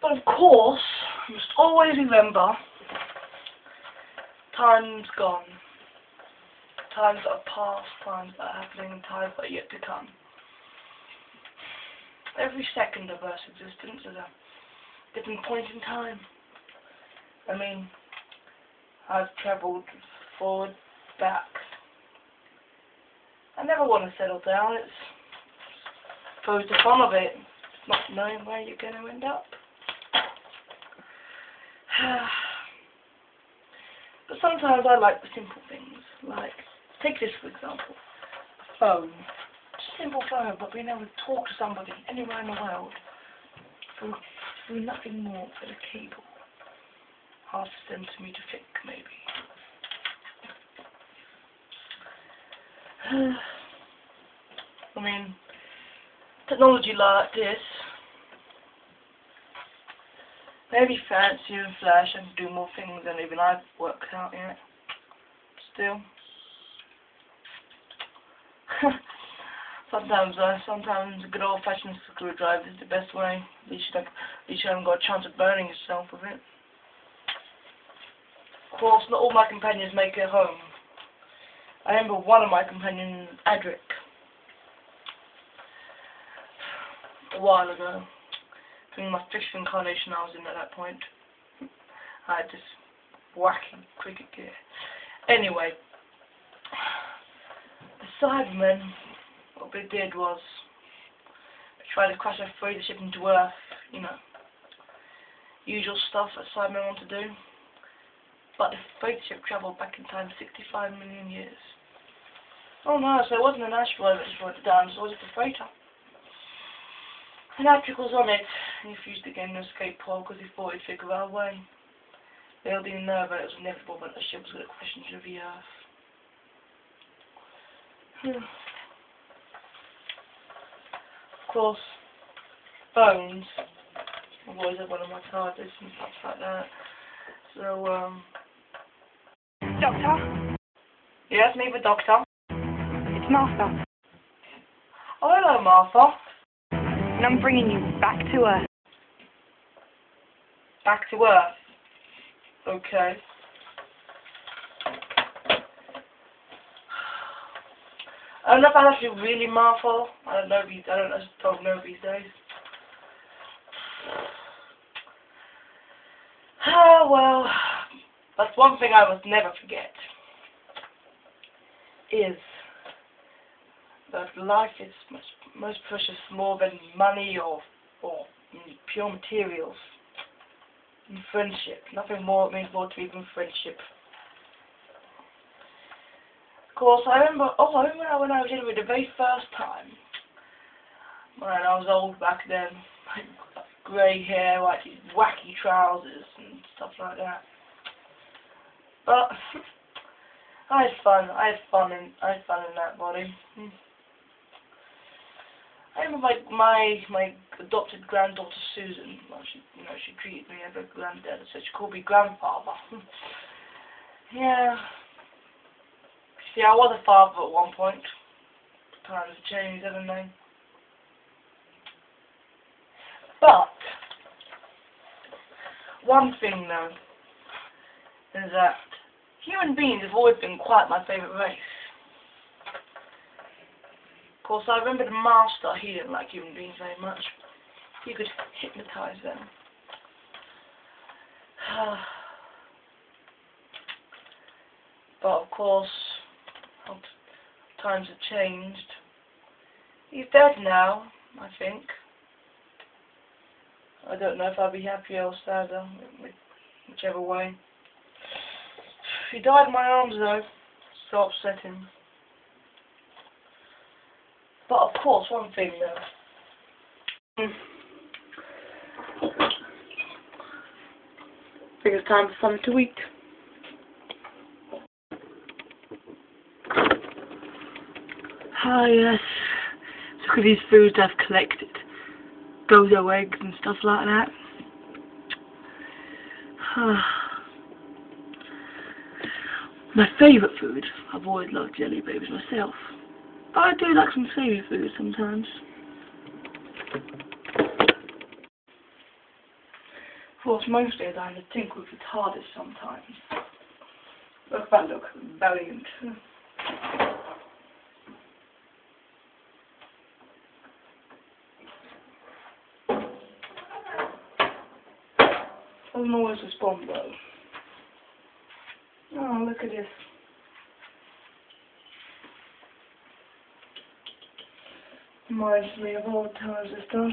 But of course, you must always remember, time's gone. Times that are past, times that are happening, and times that are yet to come. Every second of Earth's existence is a different point in time. I mean, I've travelled forward, back. I never want to settle down. It's suppose the fun of it, not knowing where you're going to end up. But sometimes I like the simple things, like, take this for example, a phone. Just a simple phone, but being able to talk to somebody anywhere in the world through nothing more than a cable. Half a centimetre thick, maybe. I mean, technology like this, maybe fancy and flash and do more things than even I've worked out yet. Still. Sometimes a good old-fashioned screwdriver is the best way. At least you haven't got a chance of burning yourself with it. Of course, not all my companions make it home. I remember one of my companions, Adric, a while ago. In my fifth incarnation I was in at that point. I had this wacky cricket gear. Anyway, the Cybermen, what they did was they tried to crash the ship into Earth, you know, usual stuff that Cybermen want to do. But the freight ship travelled back in time 65 million years. Oh no, so it wasn't an asteroid that destroyed it down, so it was just a freighter. And Adric was on it, and he refused to get an escape pod because he thought he'd figure out a way. They all didn't know that it was inevitable that the ship was going to crash into the Earth. Of course, phones. I've always had one of my TARDIS and stuff like that. So, Doctor? Yes, me the Doctor. It's Martha. Oh, hello, Martha. And I'm bringing you back to Earth. Back to Earth. Okay. I don't know if I'm actually really Martha. I just don't know these days. Ah, well, that's one thing I must never forget. Is that life is most precious more than money or pure materials. And friendship. Nothing more means more to me than friendship. Of course, I remember when I was in with the very first time. When I was old back then. Grey hair, like these wacky trousers and stuff like that. But I had fun. I had fun in that body. I remember my adopted granddaughter Susan. Well, she treated me as a granddad, so she called me grandfather. Yeah. See, I was a father at one point. Times have changed, haven't they? But one thing though is that human beings have always been quite my favourite race. Of course, I remember the Master, he didn't like human beings very much. He could hypnotise them. But of course, times have changed. He's dead now, I think. I don't know if I'll be happier or sadder, whichever way. He died in my arms though, so upsetting. But of course, one thing though. I think it's time for something to eat. Ah yes, look at these foods I've collected. gozo eggs and stuff like that. My favourite food, I've always loved jelly babies myself, but I do like some savoury food sometimes. Of course, most days I have to think with the hardest sometimes. Look at that look, valiant. Doesn't always respond though. Oh, look at this. Reminds me of old times and stuff.